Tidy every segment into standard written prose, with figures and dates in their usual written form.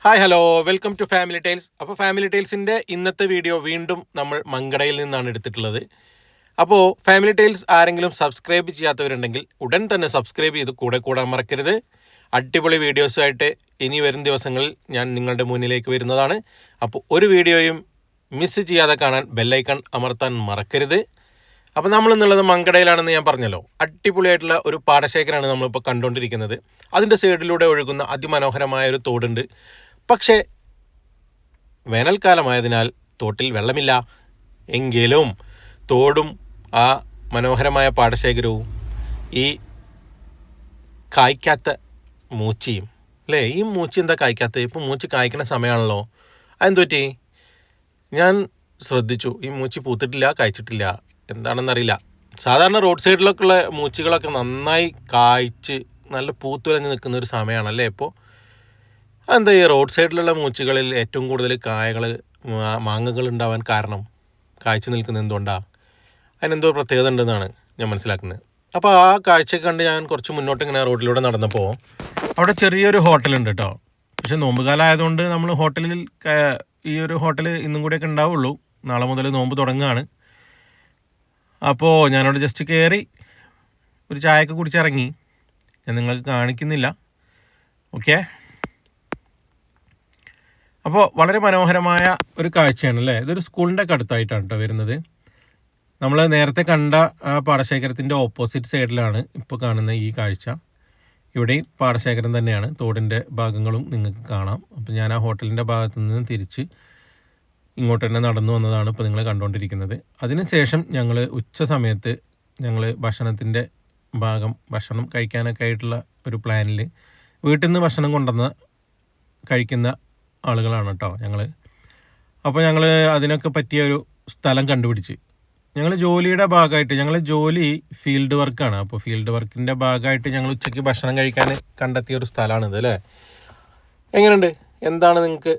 Hi hello welcome to family tiles. അപ്പോൾ family ടൈൽസിൻ്റെ ഇന്നത്തെ വീഡിയോ വീണ്ടും നമ്മൾ മങ്കടയിൽ നിന്നാണ് എടുത്തിട്ടുള്ളത്. അപ്പോൾ ഫാമിലി ടൈൽസ് ആരെങ്കിലും സബ്സ്ക്രൈബ് ചെയ്യാത്തവരുണ്ടെങ്കിൽ ഉടൻ തന്നെ സബ്സ്ക്രൈബ് ചെയ്ത് കൂടാൻ മറക്കരുത്. അടിപൊളി വീഡിയോസുമായിട്ട് ഇനി വരും ദിവസങ്ങളിൽ ഞാൻ നിങ്ങളുടെ മുന്നിലേക്ക് വരുന്നതാണ്. അപ്പോൾ ഒരു വീഡിയോയും മിസ് ചെയ്യാതെ കാണാൻ ബെല്ലൈക്കൺ അമർത്താൻ മറക്കരുത്. അപ്പോൾ നമ്മളിന്നുള്ളത് മങ്കടയിലാണെന്ന് ഞാൻ പറഞ്ഞല്ലോ. അടിപൊളിയായിട്ടുള്ള ഒരു പാടശേഖരമാണ് നമ്മളിപ്പോൾ കണ്ടുകൊണ്ടിരിക്കുന്നത്. അതിൻ്റെ സൈഡിലൂടെ ഒഴുകുന്ന അതിമനോഹരമായ ഒരു തോടുണ്ട്. പക്ഷേ വേനൽക്കാലമായതിനാൽ തോട്ടിൽ വെള്ളമില്ല. എങ്കിലും തോടും ആ മനോഹരമായ പാടശേഖരവും ഈ കായ്ക്കാത്ത മൂച്ചിയും അല്ലേ, ഈ മൂച്ചി എന്താ കായ്ക്കാത്ത? ഇപ്പം മൂച്ചി കായ്ക്കുന്ന സമയമാണല്ലോ. അതെന്തു പറ്റി? ഞാൻ ശ്രദ്ധിച്ചു, ഈ മൂച്ചി പൂത്തിട്ടില്ല, കായ്ച്ചിട്ടില്ല. എന്താണെന്നറിയില്ല. സാധാരണ റോഡ് സൈഡിലൊക്കെ ഉള്ള മൂച്ചികളൊക്കെ നന്നായി കായ്ച്ച് നല്ല പൂത്തുലഞ്ഞ് നിൽക്കുന്ന ഒരു സമയമാണല്ലേ ഇപ്പോൾ. എന്താ ഈ റോഡ് സൈഡിലുള്ള മൂച്ചികളിൽ ഏറ്റവും കൂടുതൽ മാങ്ങകൾ ഉണ്ടാവാൻ കാരണം? കായ്ച്ചു നിൽക്കുന്നത് എന്തുകൊണ്ടാണ്? അതിനെന്തോ പ്രത്യേകത ഉണ്ടെന്നാണ് ഞാൻ മനസ്സിലാക്കുന്നത്. അപ്പോൾ ആ കാഴ്ച കണ്ട് ഞാൻ കുറച്ച് മുന്നോട്ട് ഇങ്ങനെ റോഡിലൂടെ നടന്നപ്പോൾ അവിടെ ചെറിയൊരു ഹോട്ടലുണ്ട് കേട്ടോ. പക്ഷേ നോമ്പുകാലം ആയതുകൊണ്ട് നമ്മൾ ഹോട്ടലിൽ ഈ ഒരു ഹോട്ടൽ ഇന്നും കൂടെയൊക്കെ ഉണ്ടാവുള്ളൂ. നാളെ മുതൽ നോമ്പ് തുടങ്ങുകയാണ്. അപ്പോൾ ഞാനവിടെ ജസ്റ്റ് കയറി ഒരു ചായയൊക്കെ കുടിച്ചിറങ്ങി. ഞാൻ നിങ്ങൾക്ക് കാണിക്കുന്നില്ല, ഓക്കെ. അപ്പോൾ വളരെ മനോഹരമായ ഒരു കാഴ്ചയാണ് അല്ലേ. ഇതൊരു സ്കൂളിൻ്റെ ഒക്കെ അടുത്തായിട്ടാണ് കേട്ടോ വരുന്നത്. നമ്മൾ നേരത്തെ കണ്ട ആ പാടശേഖരത്തിൻ്റെ ഓപ്പോസിറ്റ് സൈഡിലാണ് ഇപ്പോൾ കാണുന്ന ഈ കാഴ്ച. ഇവിടെയും പാടശേഖരം തന്നെയാണ്, തോടിൻ്റെ ഭാഗങ്ങളും നിങ്ങൾക്ക് കാണാം. അപ്പോൾ ഞാൻ ആ ഹോട്ടലിൻ്റെ ഭാഗത്തു നിന്ന് തിരിച്ച് ഇങ്ങോട്ട് തന്നെ നടന്നു വന്നതാണ് ഇപ്പോൾ നിങ്ങൾ കണ്ടുകൊണ്ടിരിക്കുന്നത്. അതിനുശേഷം ഞങ്ങൾ ഉച്ച സമയത്ത് ഭക്ഷണത്തിൻ്റെ ഭക്ഷണം കഴിക്കാനൊക്കെ ആയിട്ടുള്ള ഒരു പ്ലാനിൽ വീട്ടിൽ നിന്ന് ഭക്ഷണം കൊണ്ടുവന്ന് കഴിക്കുന്ന ആളുകളാണ് കേട്ടോ ഞങ്ങൾ. അപ്പോൾ ഞങ്ങൾ അതിനൊക്കെ പറ്റിയ ഒരു സ്ഥലം കണ്ടുപിടിച്ച് ഞങ്ങൾ ജോലിയുടെ ഭാഗമായിട്ട് ജോലി ഫീൽഡ് വർക്കാണ്. അപ്പോൾ ഫീൽഡ് വർക്കിൻ്റെ ഭാഗമായിട്ട് ഞങ്ങൾ ഉച്ചയ്ക്ക് ഭക്ഷണം കഴിക്കാൻ കണ്ടെത്തിയ ഒരു സ്ഥലമാണിത് അല്ലേ. എങ്ങനെയുണ്ട്? എന്താണ് നിങ്ങൾക്ക്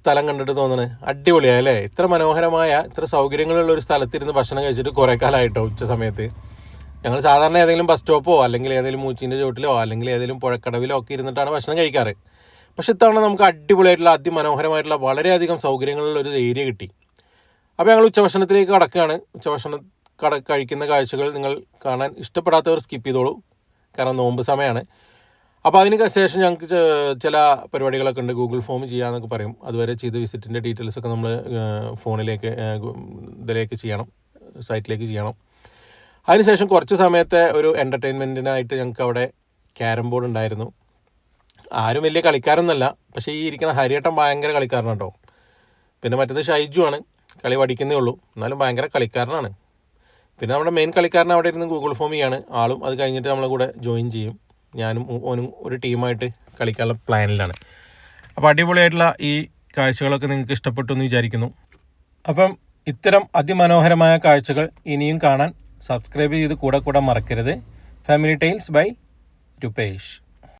സ്ഥലം കണ്ടിട്ട് തോന്നുന്നത്? അടിപൊളിയായല്ലേ? ഇത്ര മനോഹരമായ, ഇത്ര സൗകര്യങ്ങളുള്ള ഒരു സ്ഥലത്തിരുന്ന് ഭക്ഷണം കഴിച്ചിട്ട് കുറേ കാലമായിട്ടോ ഉച്ച സമയത്ത്. ഞങ്ങൾ സാധാരണ ഏതെങ്കിലും ബസ് സ്റ്റോപ്പോ അല്ലെങ്കിൽ ഏതെങ്കിലും മൂച്ചിൻ്റെ ചോട്ടിലോ അല്ലെങ്കിൽ ഏതെങ്കിലും പുഴക്കടവിലോ ഒക്കെ ഇരുന്നിട്ടാണ് ഭക്ഷണം കഴിക്കാറ്. പക്ഷെ ഇത്തവണ നമുക്ക് അടിപൊളിയായിട്ടുള്ള അതിമനോഹരമായിട്ടുള്ള വളരെയധികം സൗകര്യങ്ങളുള്ള ഒരു ഏരിയ കിട്ടി. അപ്പോൾ ഞങ്ങൾ ഉച്ചഭക്ഷണത്തിലേക്ക് കടക്കുകയാണ്. ഉച്ചഭക്ഷണം കഴിക്കുന്ന കാഴ്ചകൾ നിങ്ങൾ കാണാൻ ഇഷ്ടപ്പെടാത്തവർ സ്കിപ്പ് ചെയ്തോളൂ, കാരണം നോമ്പ് സമയമാണ്. അപ്പോൾ അതിന് ശേഷം ഞങ്ങൾക്ക് ചില പരിപാടികളൊക്കെ ഉണ്ട്. ഗൂഗിൾ ഫോം ചെയ്യാമെന്നൊക്കെ പറയും. അതുവരെ ചെയ്ത് വിസിറ്റിൻ്റെ ഡീറ്റെയിൽസൊക്കെ നമ്മൾ ഫോണിലേക്ക് ഇതിലേക്ക് ചെയ്യണം, സൈറ്റിലേക്ക് ചെയ്യണം. അതിനുശേഷം കുറച്ച് സമയത്തെ ഒരു എൻ്റർടൈൻമെൻറ്റിനായിട്ട് ഞങ്ങൾക്ക് അവിടെ ക്യാരം ബോർഡ് ഉണ്ടായിരുന്നു. ആരും വലിയ കളിക്കാരൊന്നുമല്ല, പക്ഷേ ഈ ഇരിക്കുന്ന ഹരിയേട്ടൻ ഭയങ്കര കളിക്കാരനാണ് കേട്ടോ. പിന്നെ മറ്റേത് ഷൈജു ആണ്, കളി പഠിക്കുന്നേ ഉള്ളൂ, എന്നാലും ഭയങ്കര കളിക്കാരനാണ്. പിന്നെ നമ്മുടെ മെയിൻ കളിക്കാരൻ അവിടെ ഇരുന്ന് ഗൂഗിൾ ഫോം ചെയ്യാണ്. ആളും അത് കഴിഞ്ഞിട്ട് നമ്മളെ കൂടെ ജോയിൻ ചെയ്യും. ഞാനും ഓനും ഒരു ടീമായിട്ട് കളിക്കാനുള്ള പ്ലാനിലാണ്. അപ്പോൾ അടിപൊളിയായിട്ടുള്ള ഈ കാഴ്ചകളൊക്കെ നിങ്ങൾക്ക് ഇഷ്ടപ്പെട്ടു എന്ന് വിചാരിക്കുന്നു. അപ്പം ഇത്തരം അതിമനോഹരമായ കാഴ്ചകൾ ഇനിയും കാണാൻ സബ്സ്ക്രൈബ് ചെയ്ത് കൂടെ മറക്കരുത്. Family tiles by Rupesh.